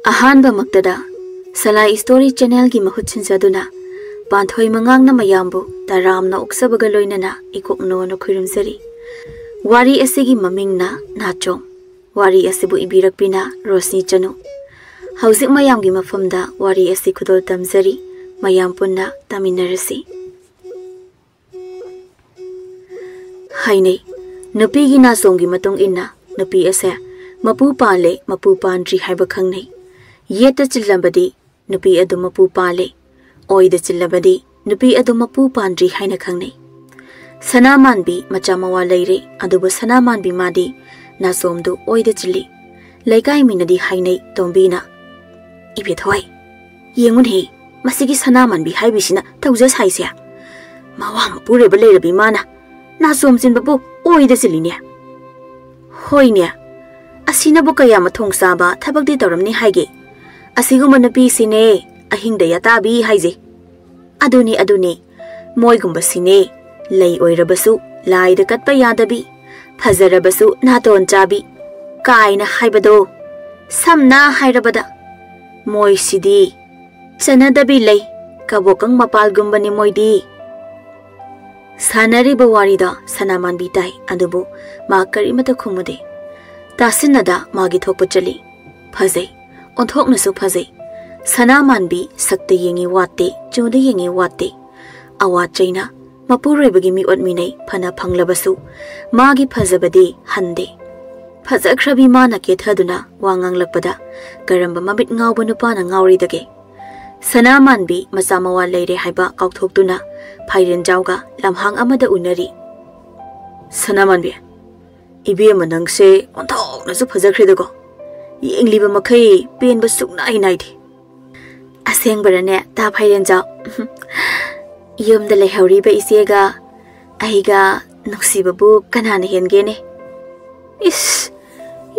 Ahanba Maktada Salai Story Channel gi mahut sinjaduna Panthoi Mangang na mayambu taram na uksabaga loinana ikokno no khurimsari wari asigi maming na Nachom wari asibu ibirakpina Roshni Chanu Hauzik mayam gi mafamda wari asi khudol tamzari mayam punna taminarasi Hainei nupi gi Nachom gi matung inna nupi ase mapu pale mapu pandri haiba khangnei Yeta chillambadi nupi adu mapu pale oida chillabadi nupi adu mapu pandri haina khangnei Sanamanbi machamawa leire adubu sanamanbi madi Nachomdu oida chilli laikai minadi hainei tombina ibe thoi yengun he masigi sanamanbi haibisina taujas haisia mawa mapure baleirabi mana Nachom jinbabu oida chilline hoinya asina bu kaya mathong saba thabakdi tawramni haige Asiguma nupi sine ahingda yatabi haije aduni moigumba sine lei oirabasu laida katpa yadabi phajarabasu naton chabi kaina haibado samna hairabada moi sidi chanadabi lei kabokang mapalgumbani moidi sanari bawarida sanaman bitai adubu ma karimata khumude tasinada magi thokpa chali phajai Onthok nasu phajai sanamanbi sakte yengi wate chude yengi wate awat chaina mapuroi mi otminei phana phanglabasu magi phajabadi hande phajakhrabi mana ke thaduna wangang lakpada karamba mabit ngawba nupa na ngawri dage sanamanbi masamawa leire haiba kaukthokduna phairen jawga lamhang amada unari sanamanbi ibe manangse onthok nasu phajakhridago Ingliba makai pen basuk nai nai thi aseng barane ta phairen jaw yum da le hauri ba isega aiga nuksiba bu kanana henge ne is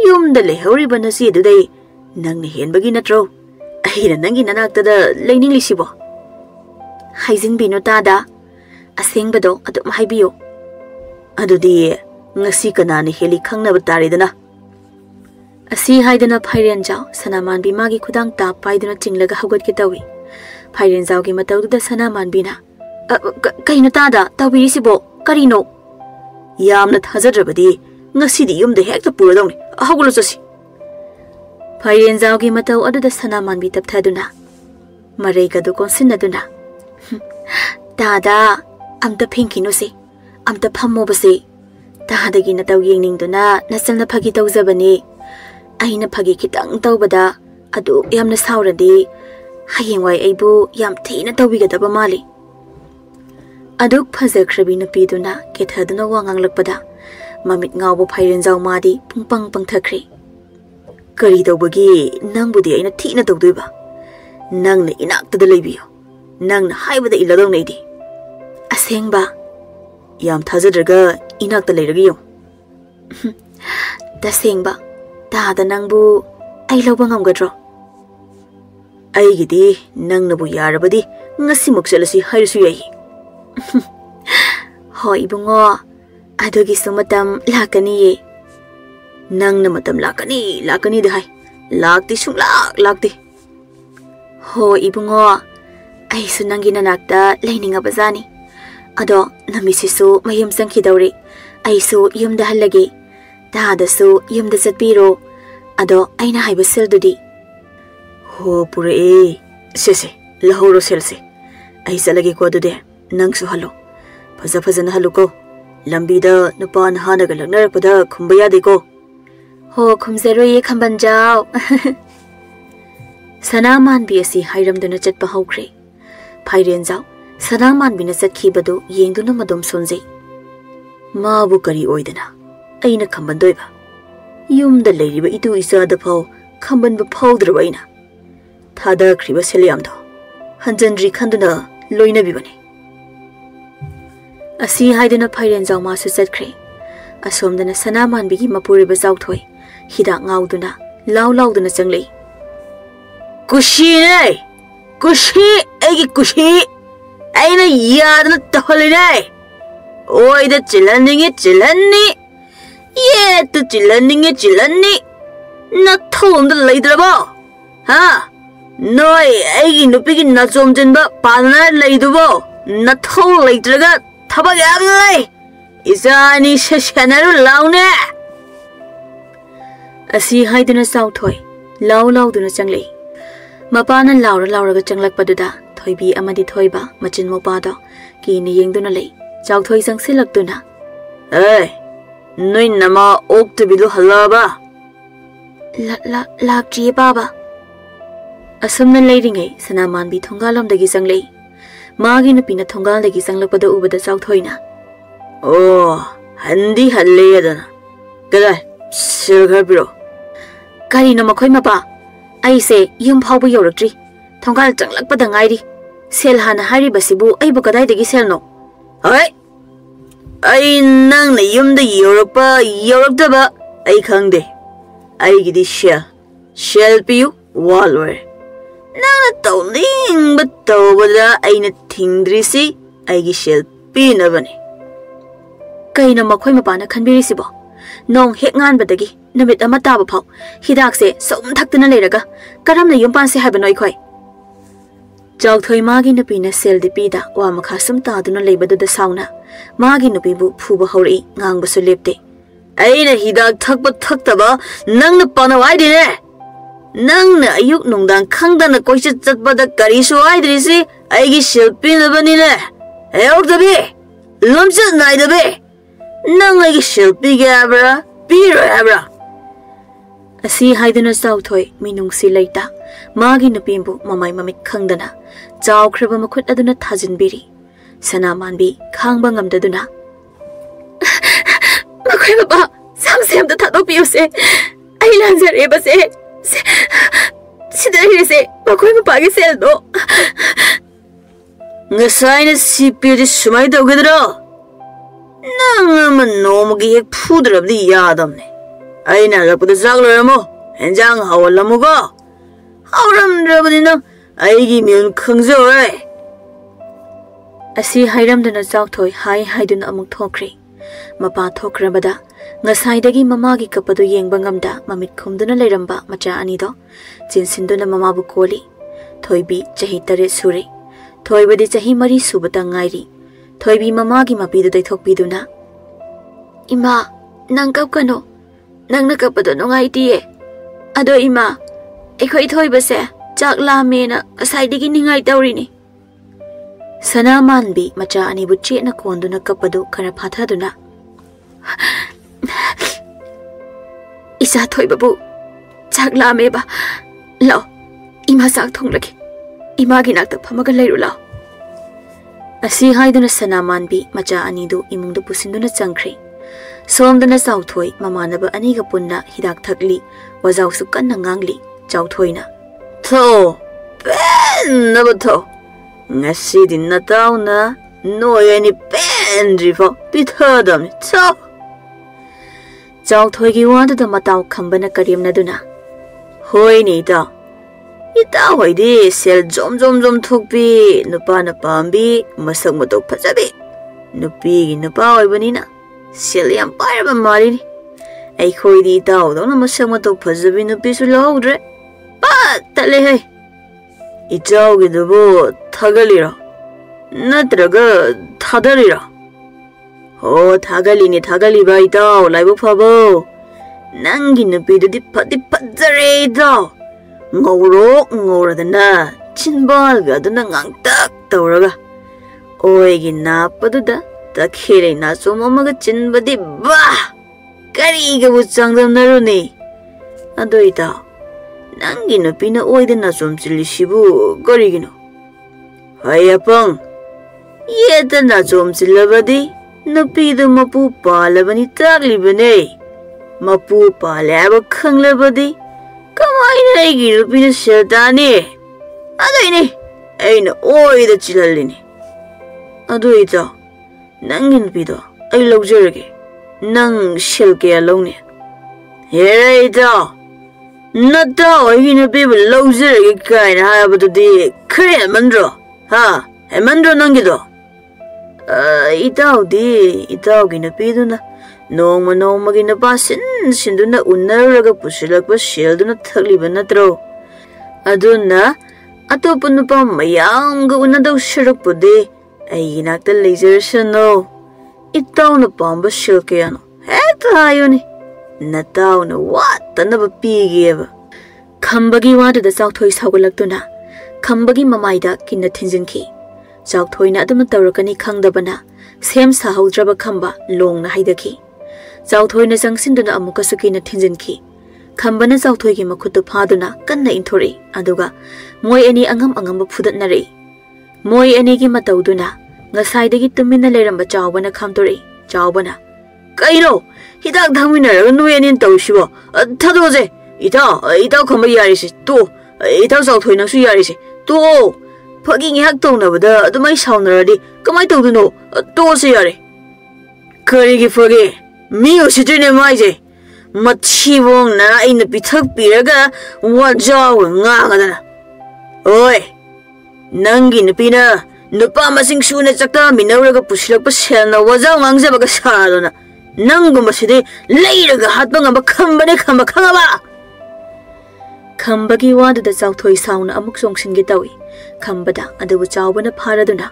yum da le hauri ba na si du dai nang ne hen bagi natro ai na nangi nanak da leining li sibo haijin bino ta da aseng bado adum haibiyo adudi ngasi kanana heli khangna ba tare dana Asi haidana phairen jaw sanaman bi magi khudang ta paiduna chinglaga haugat ke tawi phairen jaw gi matawda sanaman bina kaina ta da tawi sibo karino yamna thajadrabadi ngasi di yumda hekta puradong hagulo chasi phairen jaw gi mataw aduda sanaman bi tapthaduna marei ga du konsinaduna ta da amta phinkino se amta phammo base ta da gi na taw yengningduna nasalna phagi tawjabani Aina phagi kitang tawbada adu yamna sauradi hayengwai aibu yam thina tawbigadaba mali aduk phajakhrabi nupiduna kethaduna wangang lakpada mamit ngawbo phairen jaw madi pungpang pangthakri kari tawbagi nangbudi aina thina tawduiba nangna inaktada leibiyo nangna haibada iladong neidi asengba yam thajadraga inakta leiragi yo tasengba Tada nangbu ay law bang amgadro ay gidi nang nabu yarabadi ngasi muksalasi hayrusu yayi Hoy bungo adugi sumatam lakani ye nang na matam lakani dahay lakti lakti Hoy bungo ay sunangi nanakta layninga bazani ado namisisu mayam sangkidawri ay su yumda halagi Tadasu yumda satpiro ado aina haiba seldudi ho pure sese lahoro selse ai salagi ko dude nangsu halo phajana halu ko lambida nupan hana ga lagnar pada khumbaya de ko ho khumzero ye khamban jaw sanaman bi asi hairam duna chatpa haukhre phairen jaw sanaman bina chatki badu yengduna madom sonje ma bu kari oidana Aina kambandoiba yumda leiriba itu isada phau kambanba phaudraba aina thada khriba selyamdo hanjanri khanduna loina bibani asi haidana phairen jaw ma su chatkre asomdana sanaman bigi mapuriba jawthoi hida ngawduna lauduna changlei kushi egi kushi aina yadna taholina oida chilani Ye tu chilani Na thom da lay drabo Ha? Noi, I no picking Nachom Jimba, Pana Laidubo, Nato later, Tabagam. Is there any Shanaru Launa? A sea hide in a south toy, low in a jungle. Mapan Laura Changlak Paduda, Toybi Amadi Toyba, Machin Mopado, Kini Yang Dunale, Chow Toy Sang Silak Duna. Eh, no nama oak to be do halaba. La G Baba. A sumnan lading a Sanaman be Tongalam the Gisangle. Magin a pina Tongal the Gisang Lapado over the South Toyna. Oh, handy had laden. Good, Silver Bro. Karino Makoimapa. I say, Yum Power Yorotri. Tongal Tanglak Padangaidi. Selhan Harry Basibu, Abukadai the Giselno. Alright. I nang the Yum the Europa, Yorotaba, I can't de. I get this shell be you, Walwer. Nang a towling, but Towada ain't a thing dressy, I get shell pin of any. Kaino Makoimapana can be receivable. Nong Hickman Badagi, Namit Amataba, Hidaxe, so Taktan Leraga, Karam the Yumpansi Habanoi. Jog Toy Magi Nupina sell the Pida, Wamakasum Taduna labor the sauna. Magi Nupibu, Puba Hori, Ngang Basulipte. Ain't a Hidak Tukba Tuktaba, Nang the Panawai dinner. Nang na Ayuk Nungdan Kangdan the Koisha Tatba Kariso Idrisi, I get shell pin of vanilla. Help the bay. Lumps at night the bay. Nang like shell pig abra, beer abra. A sea hide in a south toy, Minung si later. Magi Nupimbu, Mamai Mamik Kangdana. Jaw Kribbamakut Aduna Tazin Biri. Sanaman be, Kangbangam Daduna. Makweba, some Sam the Tatopio say. I answer Eba say. Sidari say, Makweba Pagiseldo. The sign is CP Sumaito Gudro. Nang no Magi Pudra of the Yadamne. I never put the Zaglamo and Jang Howalamugo. Howram Rabadino, I give me Kungzo. A sea hiram than a south toy high hidden among Tokri. Mapa Tokrabada, Nasaidagi Mamagi Kapadu Yang Bangamda, Mamit Kumduna Leramba, Macha Anido, Jinsinduna Mamabu Koli, Toybi, Jahitare Suri, Toybadi Jahimari Subatangairi, Toybi Mamagi Mapidu de Tokbiduna. Ima, Nankapano, Nanakapado no idea. Ado Ima, Equate Toybase, Jack La Mena, a side digging I Daurini. Sanaman be Macha Ani Buchi na Konduna Kapado Karapataduna. Isa Toybabu, Jack La Meba, Law, Ima Sak Tonglaki, Imaginak the Pamagalero. A sea hide in a Sanaman be Macha Anidu imung the Pusinduna Sankri. Som the Nasau toy, Mamanaba Aniga Punda, Hidak Tagli, was also Kanangangli, Jautoina. To, Ben never to. Nasi di Natauna, no any Ben river, bit heard of it. So, Jautoigi wanted the Matau Kambana Karim Naduna. Hoi Nita. Ita Hoi de sell Jom took be, Nupana Pambi, Masamoto Pazabi. No pig in the power banina. Silly empire of Marini. A hoi di dog on a Masamoto Pazabi no piece of loadre. But Talehe. It's all with the boat, Tagalira. Natraga, Tadarira. Oh, Tagalini Tagali by dow, like Pabo. Nangin a bit of the Padzare dow. Ngoro than that. Chinbalga, the Nangang duck, Toraga. Oegin Napaduda, the Kiri Nasumamaga Chinbadi Bah! Kariga would sang them Naruni. Adoita. Nangino pina oide Nachom Shibu, Gorigino. Hayapang. Yet the Nachom Silabadi, no pido Mapu Palabani Taglibane. Mapu Palaba Kanglabadi. Come on, I give you a sheltani. Adini, ain't oide Chilalini. Adoita. Nangin pido, I love Jerry. Nang shilke alone. Here it all. Not though in a people loser kind of the Korean mandro. Ha, a mandro nangido. Itao in a piduna. No magina basin, Sinduna unaraga pushilak was shield on a taliban throw. aduna atopa nupa mayamga unadaw sharukpudi ay nakta laser shano itaw na pamba shilkayano heta hayoni nataw na wata na bapigiyaba khambagi wada da chawthoi sawgalaktuna khambagi mamaida kinna thinjinki chawthoi na adum tawrakani khangdabana sem sahaudraba khamba long na haidaki chawthoi na jangsinduna amuka sukina thinjinki khambana chawthoi gi makhutu phaduna kanna inthori aduga moi ani angam angam phudatnare moi ani gi matawduna ngasaidagi tumina leramba chawbana khamtori chawbana kaino hidak dhamina noi ani tawshibo thadoje ita khamba yarisi to ita chawthoi na su yarisi to phagi ngihak townabada adumai sawnaradi kamai tawduno to se yare karigi phagi mi ositine maije machibong na ina pithak piraga wajaw ngagadana oi nangi nupina nupa masing suna chakta minawraga pusilakpa selna wajaw ngangjabaga saradona nanguma sidi leiraga hatba ngamba khambane khamba khangaba khambagi wada da chawthoi sauna amuk songsingi tawi khambada adu chawbana pharaduna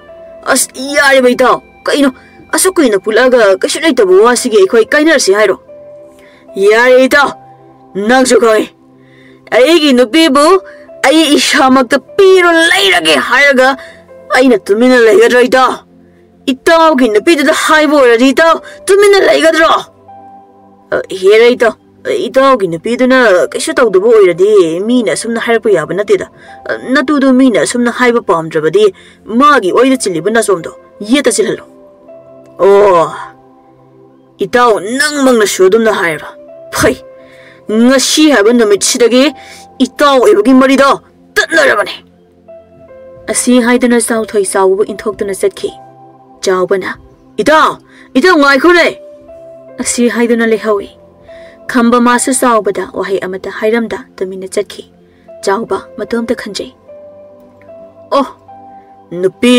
as yare baita kaino asukuina pulaga kashi leitabu wasigi khoi kainarsi hairo yare ita nangsu khoi aigi nupibu ai ishamakta piro leirage hairaga aina tumina leigadra ita gi nupidu haibo rita tumina leigadra here ita gi nupiduna kaishu tawdubu oiradi mina sumna hairpa yaba natida natudu mina sumna haiba pamdrabadi magi oida chilibu nasomdo yeta chilhalo oh itaw nang mangna sudumna haira phai ngasi haba namit sidagi itaw ibagi marida tatnarabane asi haidana chawthoi chawbu inthokduna chatki chawbana itaw ngai khore asi haidana lehawi khamba masu chawbada wahai amata hairamda tumina chatki chawba matomta khanjai oh nupi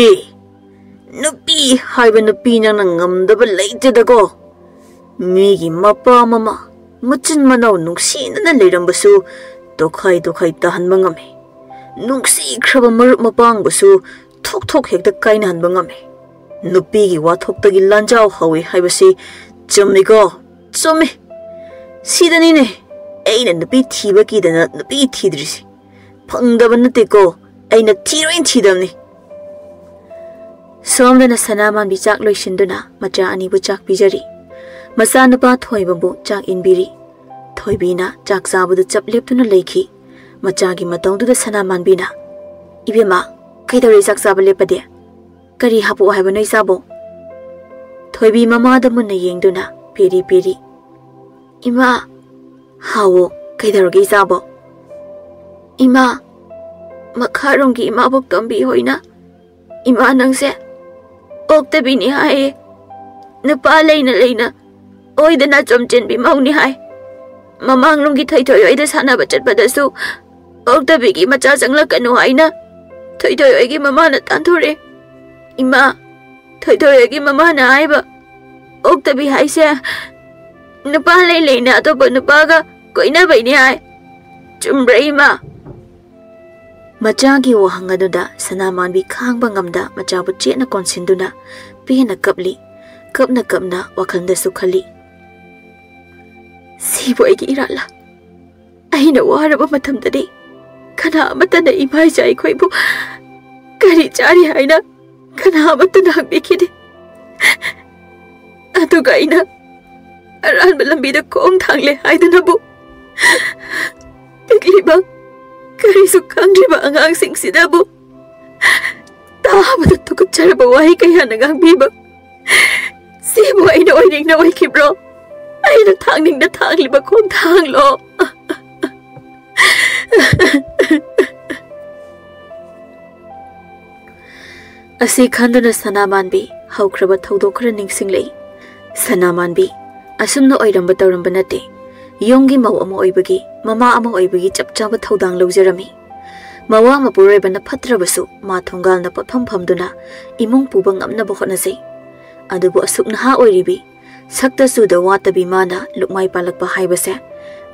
haiba nupi nang ngamdaba leitedako migi mapa mama muchin manaw nungsinana leirambasu dokhai tahanba ngame nungsi khraba marup mapangbasu thok hekta kaina hanba ngame nupi gi wathoktagi lanjaw hawi haibasi chumiko chumi sidanine aina nupi thiba kidana nupi thidrisi phangdaba nateko aina thiroin thidamni somdana sanaman bi chak loisinduna macha ani bu chak bijari masa nupa thoibabu chak inbiri thoibina chak sabudu chapleptuna leikhi macha gi matongdu sanaman bina ibema kaidori chak sabale pade kari hapu haiba noi sabo thoibi mama da munna yengduna peri ima hawo kaidorgi sabo ima makharonggi ima bok tombi hoina ima nangse okta bini hai nupa leina oida Nachom chen bi mauni hai mamang lunggi thoi oida sana bachat padasu okta bigi macha jangla kanu haina thoi oigi mama na tanthore ima thoi oigi mama na aiba okta bi hai se nupa leina to nupa ga koina baini hai chumbre ima Machagi wahangaduda sanaman bi khangba ngamda machabu chena konsinduna pina kapna wakhanda sukhali sibo egi irala aina waraba matamdadi kana matana imai jai khoibu kari chari haina kana matana bikide aduga ina aran balambida kong thangle haiduna bu pikliba kari sukhangriba angang singsidabu tabada tukutcharaba wahi kaya nangangbiba sibo aina oining na oikibro aina thangning na thangliba kong thanglo asi khanduna sanamanbi haukraba thaudokhra ningsinglei sanamanbi asumna oiramba tawramba nate yonggi mau ama oibagi mama ama oibagi chapchaba thaudang lawjarami mawa mapuroi bana phatrabasu ma thongal na patham phamduna imong puba ngamna bokhonase adubu asukna ha oiribi sakta suda watabi mana lukmai palakpa haibase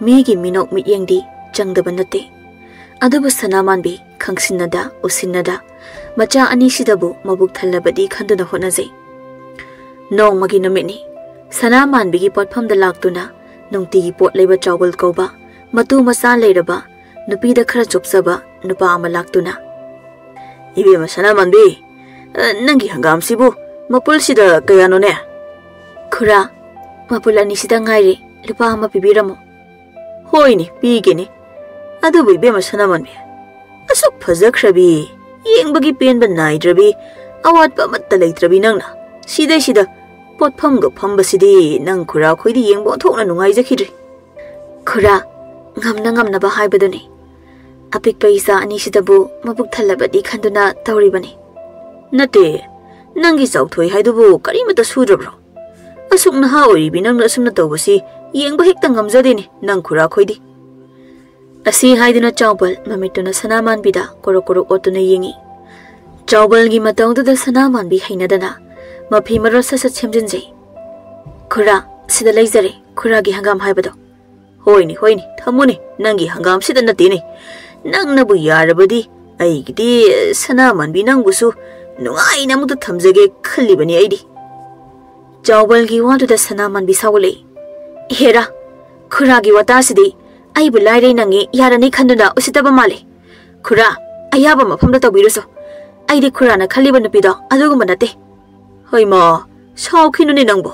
migi minok mityengdi changdaba nate Adubu Sanamanbi, Kangsinada, Usinada, Macha Anisidabu, Mabuk Talabadi, Kanduna Honazay. No Maginamini, Sanamanbi potpam the Laktuna, Nungti Port Labor Jowel Koba, Matu Masa Ladaba, Nupi the Krachopsaba, Nupa Malaktuna. Ibi Sanamanbi, Nangi Hangam Sibu, Mapulsida Gayanone. Kura, Mapulanishida Ngairi, Lupama Pibiramo. Hoini, Pigini. Adubu be Sanamanbi. Asuk Pazakrabi, Ying Bagi Pen Banaidrabi, Awat Pamatalaitrabi Nanga. Sida, Pot Pungo Pumbasidi, Nang Kura Quidi Yang Boton and Wizakidri. Kura, Ngam Naba Hibadoni. A big paisa Anishitabu, Mabuk Talabadi Kanduna, Tauribani. Nate, Nangi Sautoi Hidubu, Karimata Sudabro. Asuk Nahawi, Binang Sunatobasi, Yang Bahitangam Zadini, Nang Kura Quidi. A sea hiding a chowbal, Mamituna Sanaman Bida, Korokoro Otuna Yingi. Chowbal Gimatong to the Sanaman be Hinadana. Mapimarosa Chimjinzi. Kura, Sida Lazare, Kuragi Hangam Hibado. Hoini, Tamuni, Nangi Hangam Sidanatini. Nang Nabu Yarabadi, Aigdi, Sanaman Binangusu, Nuai Namutu Tamzage, Kalibani Aidi. Jawalgi wanted the Sanaman Bisawale. Hera, Kuragi Watasidi, I will lie Nangi, Yarani Kanduna, Usitabamale. Kura, Ayabama from the Tobiruso. I de Kurana Kaliban Pido, Alugumanate. Hoi ma, sao kinuni nangbo.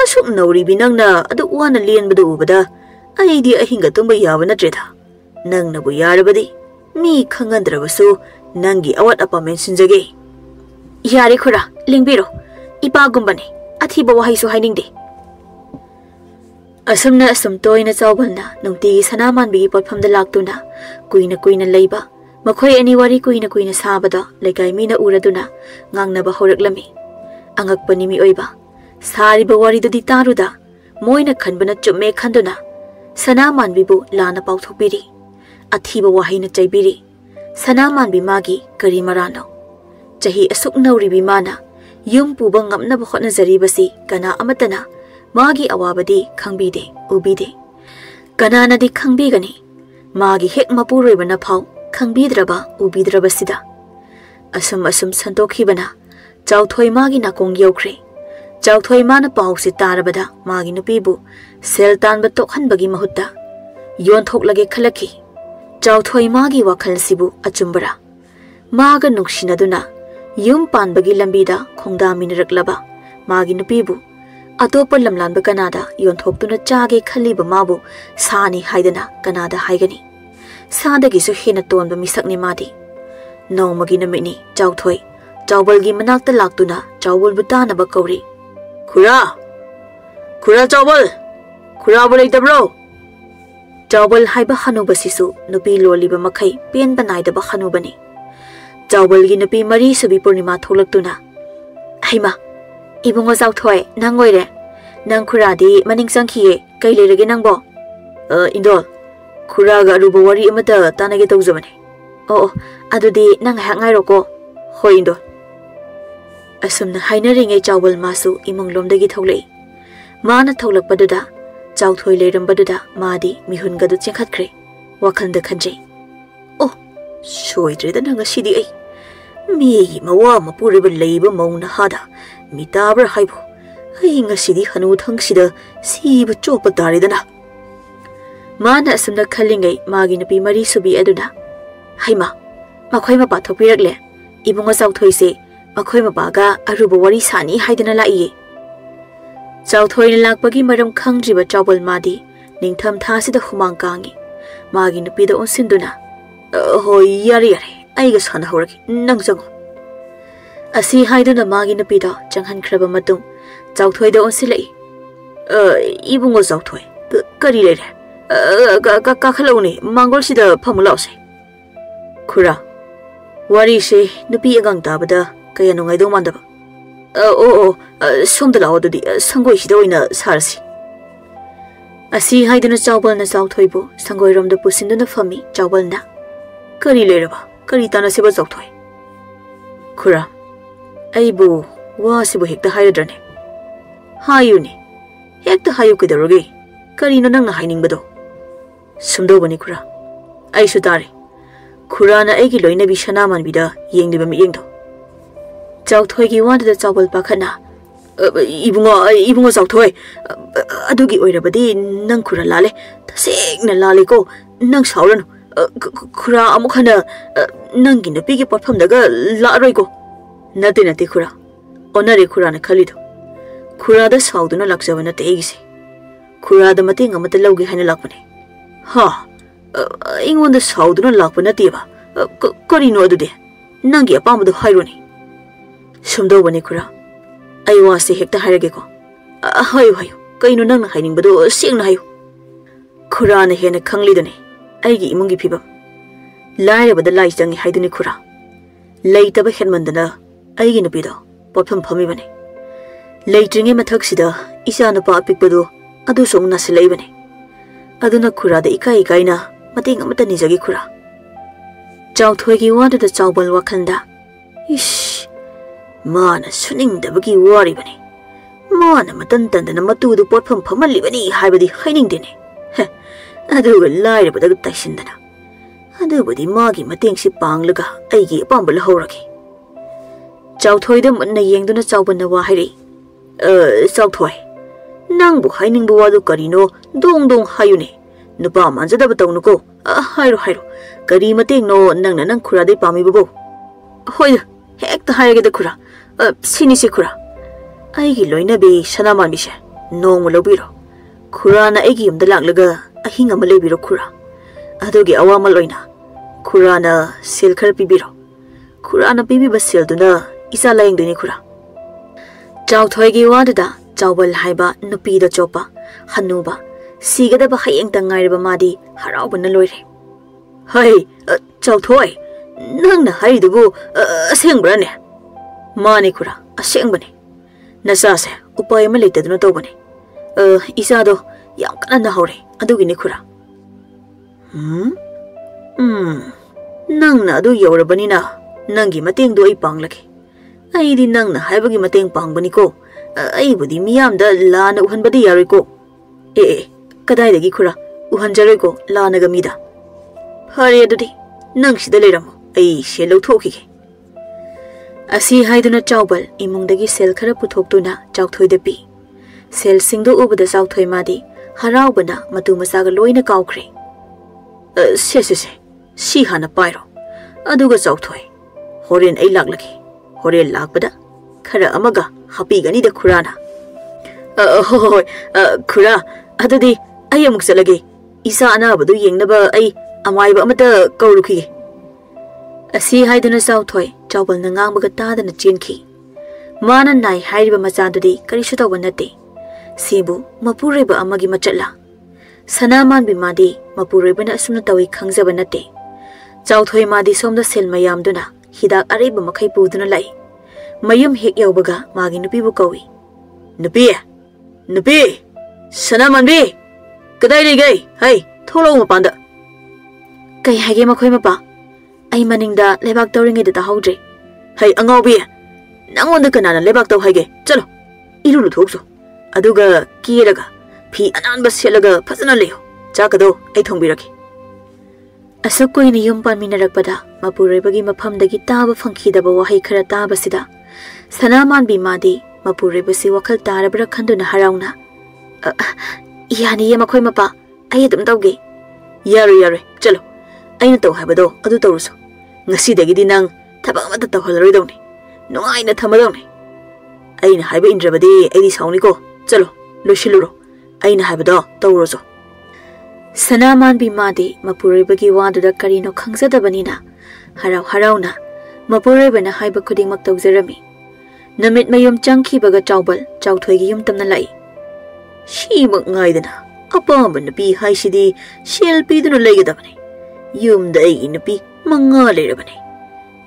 Asuk nauri binangna adu wana lian badu ubada. Ay di ahinga tumba yawa na dreta. Nang nabu yarabadi. Mi kangandrabasu nangi awat apa mensinjage. Yari kura, lingbiro. Ipagumbani. Athiba wahaisu hainingde. Asumna asum toy na chawbalna nungti Sanaman bi potphamda laktuna kuina leiba. Makhoi ani wari kuina sabada lekai mina uraduna ngangnaba horaklami. Angakpani mi oiba sariba waridudi taruda moina khanbana chumme khanduna Sanaman bibu lana pauthopiri athiba wahina chaibiri Sanaman bi magi kari marano chahi asuk nauri bi mana yum puba ngamna ba khotna zaribasi kana amatana magi awabadi khangbide ubide kana nadi khangbigani magi hek mapuroi bana phau khangbidraba ubidraba sida asum santokhibana Chauthoi Magi Nakong Yokre. Chauthoi Mana Pausi Tarabada, Magi Nupibu, Seltan Batok Bagi Mahuta. Yon Tok Lage Kalaki. Chauthoi Magi Wakal Sibu, Achumbara. Maga Nukshinaduna. Yum Pan Bagi Lambida, Kongda Mineraklaba. Magi Nupibu. Atopa Lamlan Bakanada, Yon Tok Tuna Chage Kaliba Mabu, Sani Haidana, Kanada Haigani. Sadagi Suhina Ton Bamisakni Madi. No Magina Mini, Chauthoi. Chawbalgi manakta laktuna chawbal butana ba kauri. Kura chawbal. Kura ba leitabro. Chawbal haiba hanuba sisu nupi loliba makai pen banaida ba hanubani. Chawbalgi nupi mari subi purnima tholaktuna. Haima ibungo Chauthoi nang oire. Nang kura di maning sangkhiye kai leirage nangbo. Indol kura ga aruba wari amata tanage tawjabani. Oh adudi nang hak ngairoko. Hoi indol. Asumna hainaringe chawbal masu imong lomdagi tholei mana tholak paduda chawthoi leiram baduda madi mihun gadu chekhatkre wakhanda khanjei oh soidre da nanga sidi ai mi mawa mapuriba leiba mauna hada mitabra haibu ai ngasidi hanu thangsida siba chopa daridana mana asumna khalingai magi napi mari subi aduna haima makhoi ma pathopirakle ibunga chawthoi se Makhoi mabaga aruba wari sani haidana laiye. Chawthoi na lakpagi maram khangdriba chawbal madi ningtham thasida humang kangi. Magi nupida onsinduna. Hoi yari aiga sana horaki nang jango. Asi haiduna magi nupida janghan khraba matung Chawthoi da onsilai. Ibungo Chawthoi kari lere. Kakhalawni mangol sida phamulause. Kura wari se nupi agang tabada kaya nungai do mandaba. Somda lao dudi sangoi sida oina sarasi. Asi haiduna chawbal na Chawthoi bu sangoi romda pusinduna fami chawbal na. Kari leraba, kari tana seba Chawthoi. Kura, aibu wa sibu hekta hayadrane. Hayuni, hekta hayu kidaroge. Kari no nang na haining bado. Sumdo bani Kura. Ai sutare. Khurana aigi loina bi sana man bida yengdiba mi yengdo. Chauthoi gi wanda da chawbal pakhana. Ibungo chauthoi. Adugi oirabadi nang khura lale. Tasegna lale ko nang saurano. Khura amukhana nangi nupi gi potpham daga la roi ko. Nate khura. Onare khura na khalido. Khura da sauduna lakjaba na teigisi. Khura da mating amata lawgi haina lakpane. Ha. Ingonda sauduna lakpana teba. Karino adude. Nangi apamadu haironi. Sumdo bane khura. Ai wase hekta hairage ko. Hayo. Kaino nangna hainingbado sengna hayo. Khura na hena khanglidone. Aigi imungi phibam. Lairabada lai changi haiduni khura. Leitaba henmandana aigi nupido potpham phami bane. Leitringe mathaksida isa nupa apikpado adu song nasilai bane. Aduna khura da ikai na mating amata nijagi khura. Chauthoi gi wanda da chawbal wakhanda. Ish. Mana suningdabagi wari bane. Mana matantandana matudu potpham phamalli bani haibadi hainingdene. Aduga lairabada taisindana. Adubadi magi matengsi panglaga aigi apambal horagi. Chauthoi da munna yengduna chawbanna wa hairi. Chauthoi. Nangbu hainingbu wadu karino dong hayune. Nupa manjadaba tawnuko. Hairo. Kari mateng no nangna nang khura de pami babo. Hoida hekta hairageda khura. Sinisi khura. Aigi loina be sanaman bishe. Nong lobiro. Khura na aigi yumda laklaga ahing ama lebiro khura. Adugi awama loina. Khura na sel khar pibiro. Khura na pibiba sel duna isa layengduni khura. Chauthoi gi wadada chawbal haiba nupi da chopa hanuba sigadaba hayeng tangairaba madi haraubana loire. Hai chauthoi nangna haidubu asengrane. Mani khura asengbane. Nasase upay ama leitaduna tawbane. Isado yam kanana hore adugini khura. Nangna adu yaurabanina nangi mateng do ai panglake. Aidi nangna haibagi mateng pangbani ko. Aibudi miyamda lana uhanbadi yaroi ko. Kadaidagi khura uhanjaroi ko lana gamida. Phare adudi nang sida leiramo ai selo thokige. Asi haiduna chawbal imungdagi sel khara puthoktuna chauthoi da pi. Sel singdo ubada chauthoi madi haraubana matu masaga loina kawkhre. Se si hana pairo. Aduga chauthoi. Horen ai laklaki. Horen lakpada khara amaga happy gani da khurana. Khura adudi ai amuk salage. Isa anabadu yengnaba ai amaiba amata kawruki. Asi haiduna chauthoi chawbal na ngangbaga tadana chenki. Mana nai hairiba machandudi karisu tawba nate. Sibu mapuraiba amagi machatla. Sanaman bimadi mapuraibana asumna tawi khangjaba nate. Chauthoi madi somda sel mayamduna hidak araiba makhai puduna lai. Mayum hek yawbaga magi nupibu kawi. Nupi! Sanaman bi! Kadai gai! Hai! Tholo mapanda! Kai hage makhoi mapa. Ai maningda lebak tawringeda tahaudre. Hai angau bi! Nangonda kanana lebak taw hage. Chalo! Irulu thokso. Aduga kiraga phi ananba selaga phasana leyo. Chakado ai thongbiraki. Asakoina yum panminarakpada mapureibagi maphamdagi taba phangkhidaba wahai khara tabasida sanaman bimadi mapureibasi wakhal tarabra khanduna harauna. Yani ye makhoi mapa ai adum tawge. Yare chalo aina taw habado adu tawruso. Ngasidagi nang thabak amata tawhalroi dawni. Nungaina thamadawni. Aina haiba indrabadi aidi sauni ko. Chalo loshiluro aina habado tawroso. Sanaman bimadi mapureibagi wadada karino khangzadabanina harauna mapureibana haiba khudingmak tawjarami. Namit mayum changkhibaga chawbal chawthoigi yum tamna lai. Shimak ngaidana apamba nupi haisidi shel piduna leigadabani. Yumda ai nupi manga leirabani.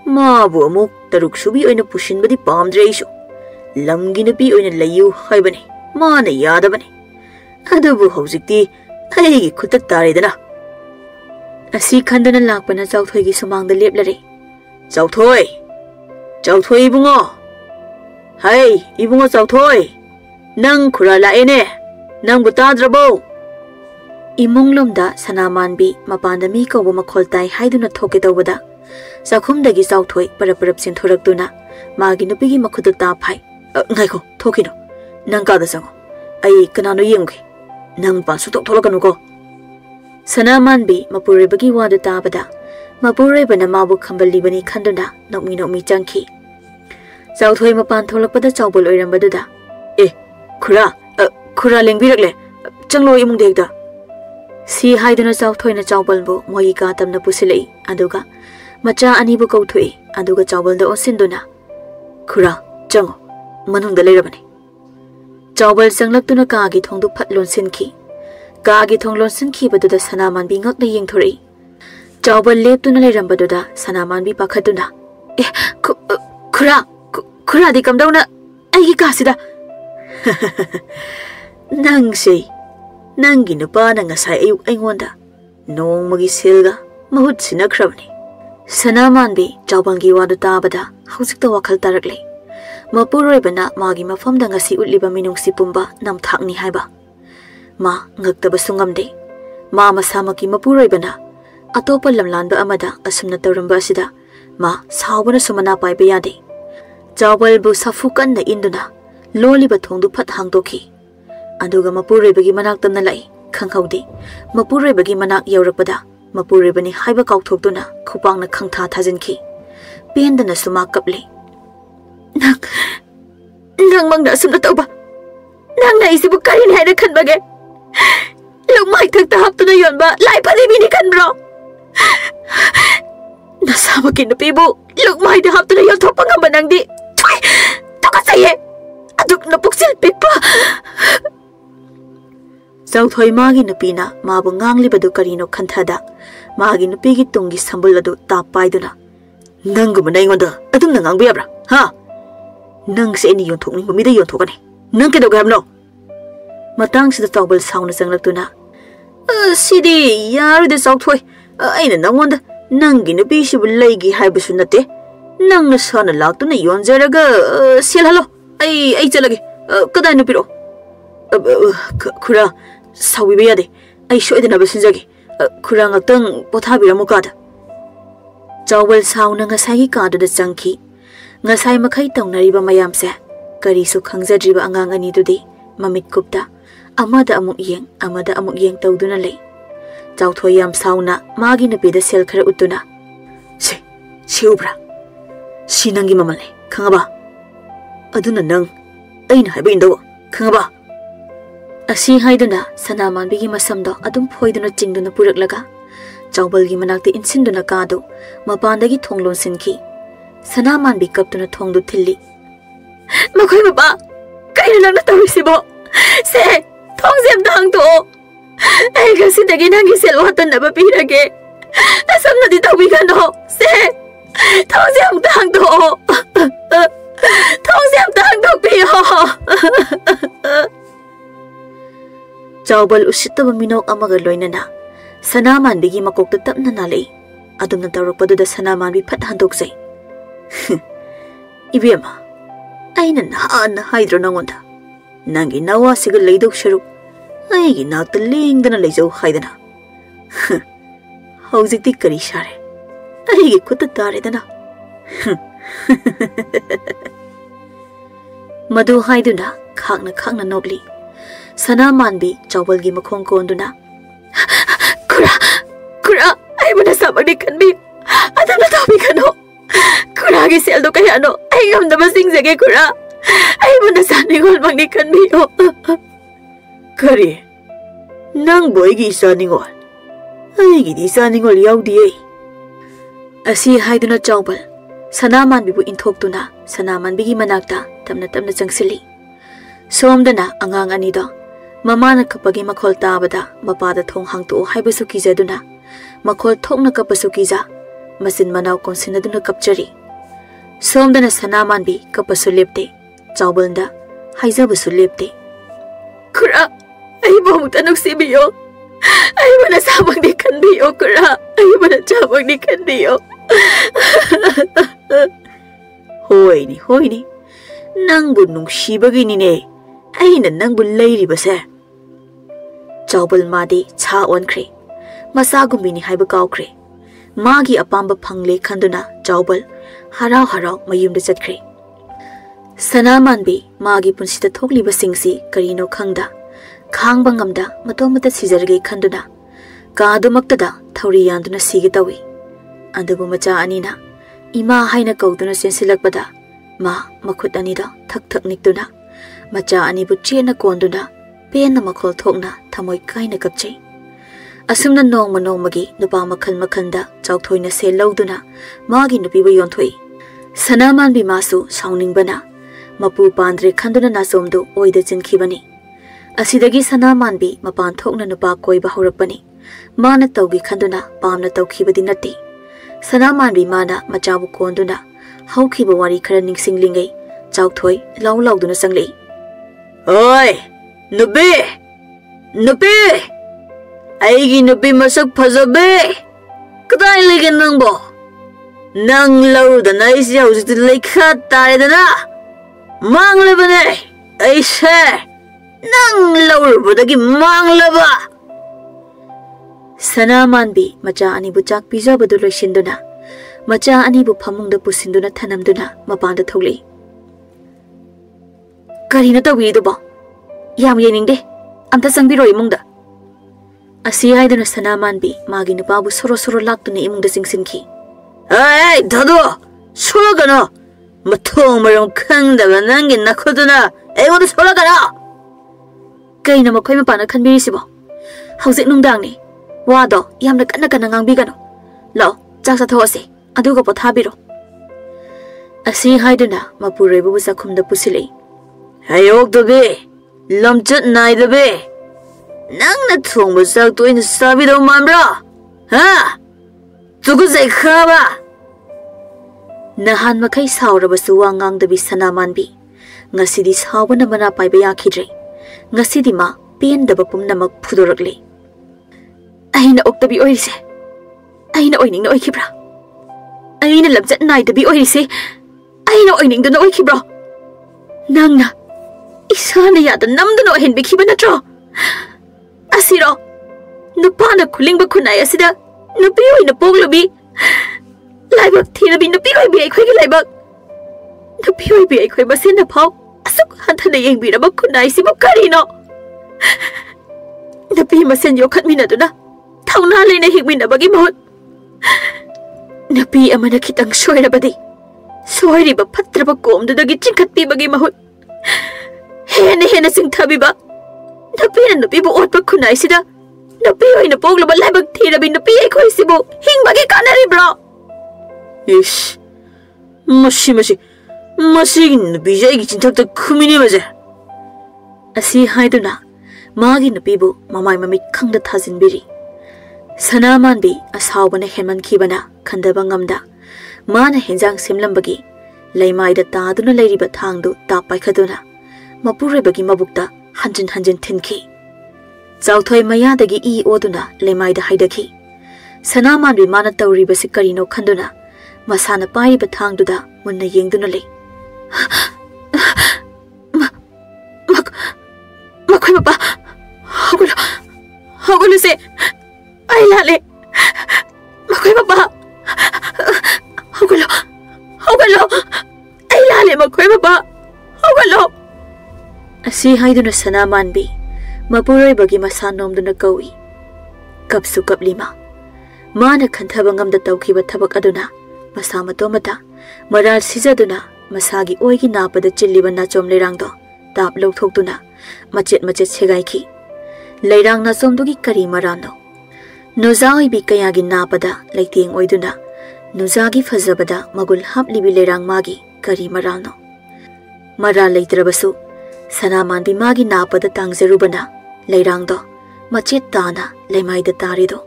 Mabu amuk taruk subi oina pushinbadi pamdre isu. Lamgi nupi oina layu haibani. Mana yadabani. Adubu hauzikti Aigi kutak taridana. Asi khandana lakpana chawthoigi sumangda leplare. Chawthoi ibungo. Hai ibungo chawthoi. Nang khura laene. Nang butadrabo. Imung lomda Sanamanbi mapandami kauba makoltai haiduna thoke tawbada Sakhumdagi Sauthoi paraparap sinthuraktuna magi nupigi makhudu ta phai ngaiko thokino nang ka da sango ai kanano yemge nang pa su tok tholakanu ko Sanamanbi mapurebagi wadu tabada mapurebana mabu khambali bani khanduna nokmi changki Sauthoi mapan tholakpada chawbol oirambaduda khura lengbirakle changlo imung dekda Si haiduna Sauthoi na chawbalbu moyi ka tamna pusilai aduga macha anibu kauthoi aduga chawbalda osinduna khura chango manungda leirabani chawbal sanglaktuna kaagi thongdu phatlon sinki kaagi thonglon sinki baduda Sanamanbi ngakna yengthori chawbal leptuna leirambaduda Sanamanbi pakhatuna khura di kamdauna aigi kasida nangse Nangi nupa na ngasay ayuk aingonda nong magi silga mahut sinakrabani Sanamanbi chawbalgi wadu tabada hausikta wakal tarakle mapuroy bana magi mafamda ngasi utliba minungsi pumba namthakni haiba ma ngakta basungamde ma masamaki mapuroy bana atopa lamlanba amada asumna tawramba asida ma sawbana sumana paiba yade chawbalbu safukan na induna loliba thongdu phat hangtoki aduga mapurebagi manak tamna lai khanghaudi mapurebagi manak yaurakpada mapurebani haiba kauthokduna khupangna khangtha thajinki pendana suma kaple nang mangna sumna tauba nang na isibu karin haida khanbage lungmai thakta haptuna yonba lai padi bini khanbro nasabaki napibu lungmai da haptuna yon thokpa ngamba nangdi tokasaye aduk napuksil pikpa Sauthoi magi nupina mabu ngangli badu karino khanthada magi nupigi tungi sambul adu tapaiduna nangu manai ngonda adum na ngangbi abra ha nang se ni yon thokni mumida yon thokani nang ke dogam matang sida chawbal sauna sanglaktuna sidi yaru de Sauthoi aina nangonda nangi nupi sibu leigi haibusu nate nang na sana laktuna yonjaraga silhalo ai chalage kadai nupiro khura sawiba yade ai shoidana basinjagi khura ngakang pothabira mukada chawbal sauna ngasai ka da changki ngasai makhai tawnariba mayamse karisu khangjadriba angang ani dudi mamit kupta amada amuk yeng tawduna lei Sauthoi yam sauna magi napida sel khara utuna siubra sinangi mamale khangaba aduna nang aina haiba indaw khangaba Asi haiduna Sanamanbigi masamdo adum phoiduna chingduna puraklaga chawbalgi manakti insinduna kadu mapandagi thonglon sinki Sanamanbi kaptuna thongdu thilli makhoi baba kaina nangna tawisibo se thongjem dang to ai gasidagi nangi selwa tan naba pirage asamna di tawi gano se thongjem dang to piyo Chawbal usitaba minok amaga loinana Sanamanbigi makokta tapna nalai adumna tawrakpaduda Sanamanbi phat handokjai Ibema aina nahana haidro nangonda nangi nawa siga leidok sharuk aigi nakta lengdana leijau haidana haujikti kari share aigi khutta taredana madu haiduna khakna nokli Sanamanbi chawbalgi makhong konduna kura ai bana sabani kanbi adana tabi kano kura gi seldo kayano ai gamda basing jage kura ai bana sani gol mangni kanbi o kare nang boy gi sani gol ai gi di sani gol yaudi asi haiduna chawbal Sanamanbi bu inthokduna Sanamanbi gi manakta tamna changsili somdana angang anido Mamana kapagi makhol tabada mapada thong hangto haibasu kijaduna makhol thokna kapasu kija masin manaw konsinaduna kapchari somdana Sanamanbi kapasu lepte chawbalda haijabasu lepte kura ai bomta nuksibiyo ai bana sabang di kanbiyo kura ai bana chabang di kanbiyo hoini nang bu nungsibagi ni ne aina nang bu leiri base Chaubal madi cha onkre masa gumbini haiba kaukre magi apamba phangle khanduna Chaubal harau harau mayumda chatkre Sanamanbi magi punsida thokliba singsi karino khangda khangba ngamda matomata sijarge khanduna kadumaktada thauri yanduna sige tawi andubu macha anina ima haina kauduna sensilakpada ma makhut anida thak thak nikduna macha anibu chena konduna pena makhol thokna thamoi kaina kapchei asumna nongma nongmagi nupa makhal makhanda chauthoina se lauduna magi nupiba yonthoi Sanamanbi masu sauningbana mapu pandre khanduna Nachomdu oida chinkhibani asidagi Sanamanbi mapan thokna nupa koiba horakpani mana tawgi khanduna pamna tawkhibadi natti Sanamanbi mana machabu konduna haukhiba wari khara ningsinglingai chauthoi lauduna sanglei Oi nubi nubi aigi nubi masak phajabe kadai lege nangbo nang laudana isi hausit lekha taidana manglebane aise nang laurubadagi mangleba Sanamanbi macha anibu chak pijabadu loisinduna macha anibu phamungda pusinduna thanamduna mapanda tholi karina tawiduba yam yeningde amta sangbiro imungda asi haiduna Sanamanbi magi nupabu soro laktuna imungda singsinki Hey dado solagana mathong maram khangdaba nangi nakhoduna eigoda solagana kaina makhoi mapana khanbirisibo haujik nungdangni wado yamna kana ngangbigano lao chaksa those aduga pothabiro asi haiduna mapureibu sakhumda pusile hayok dobe lamchat naidabe nangna thongba sak toina sabido mambra ha tugu zai khaba nahan makai saurabasu wangangdabi Sanamanbi ngasidi sawbana mana paiba yakhidre ngasidi ma pendaba pumnamak phudorakle aina oktabi oirise aina oiningna oikhibra aina lamchat naidabi oirise aina oiningduna oikhibra nangna isana yada namduna ohenbi khiba natro asiro nupana khulingba khunai asida nupi oina poglobi laibak thirabi nupi oibi aikhoigi laibak nupi oibi aikhoi basena phau asuk hanthana yengbiraba khunai sibu karino nupi masen yokhatminaduna thawna leina higminabagi mahut nupi amana khitang soirabadi soiriba phatraba komdudagi chingkhatpibagi mahut hena singthabiba nupi na nupi bu otpa khunai sida nupi oina pogloba laibak thirabi nupi aikhoi sibu hingbagi kanari bro ish masi nupi jaigi chinthakta khumini maje asi haiduna magi nupi bu mamai mamit khangda thajinbiri Sanamanbi asawbana henman khibana khandaba ngamda mana henjang simlambagi leimaida taduna leiriba thangdu ta paikhaduna mapurebagi mabukta hanjin thinki chauthoi mayadagi I oduna leimaida haidaki Sanamanbi mana tawriba sikarino khanduna masana paiba thangduda munna yengduna lei makhoi mapa hogulu se ai lale makhoi mapa hogulu ai lale makhoi mapa hogulu asi haiduna Sanamanbi mapuroibagi masanomduna kawi kapsu kaplima mana khanthaba ngamda tawkhiba thabak aduna masa matomata maral sijaduna masagi oigi napada chilliba Nachom leirangdo tap lawthokduna machet segaiki leirang Nachomdugi kari marano nuzai bi kayagi napada leiteng oiduna nuzagi fazabada magul haplibi leirang magi kari marano maral leitrabasu Sanamanbi magi napada tangzerubana leirangdo machet tana leimaida tarido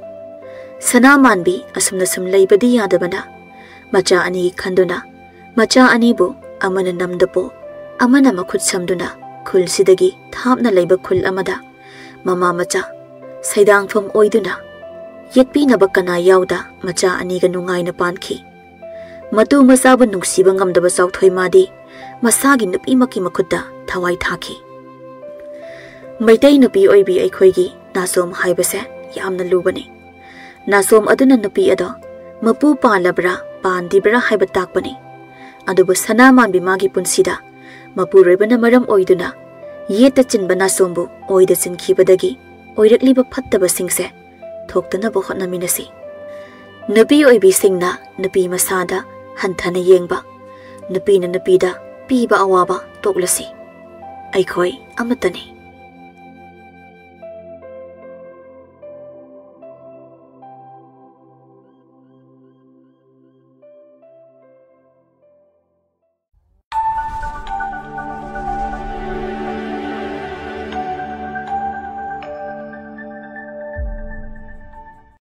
Sanamanbi asumna sum leibadi yadabana macha ani khanduna macha ani bu amana namdapo amana makhut samduna khul sidagi thapna leiba khul amada mama macha saidang phom oiduna yetpi na bakana yauda macha ani ga nungai na pankhi matu masabu nungsiba ngamdaba sauthoi madi masagi nupi maki makhutta thawai thaki Meetei nupi oibi aikhoigi Nachom haibase yamna lubani. Nachom aduna nupi ado mapu palabra pandibra haiba takpani. Adubu sana manbi magi punsida mapu rebana maram oiduna yeta chinba Nachombu oida chinkibadagi oirakliba phattaba singse thoktanaba hotnaminasi. Nupi oibi singna nupi masada hanthana yengba nupi na nupi da piba awaba toklasi. Aikhoi amatani.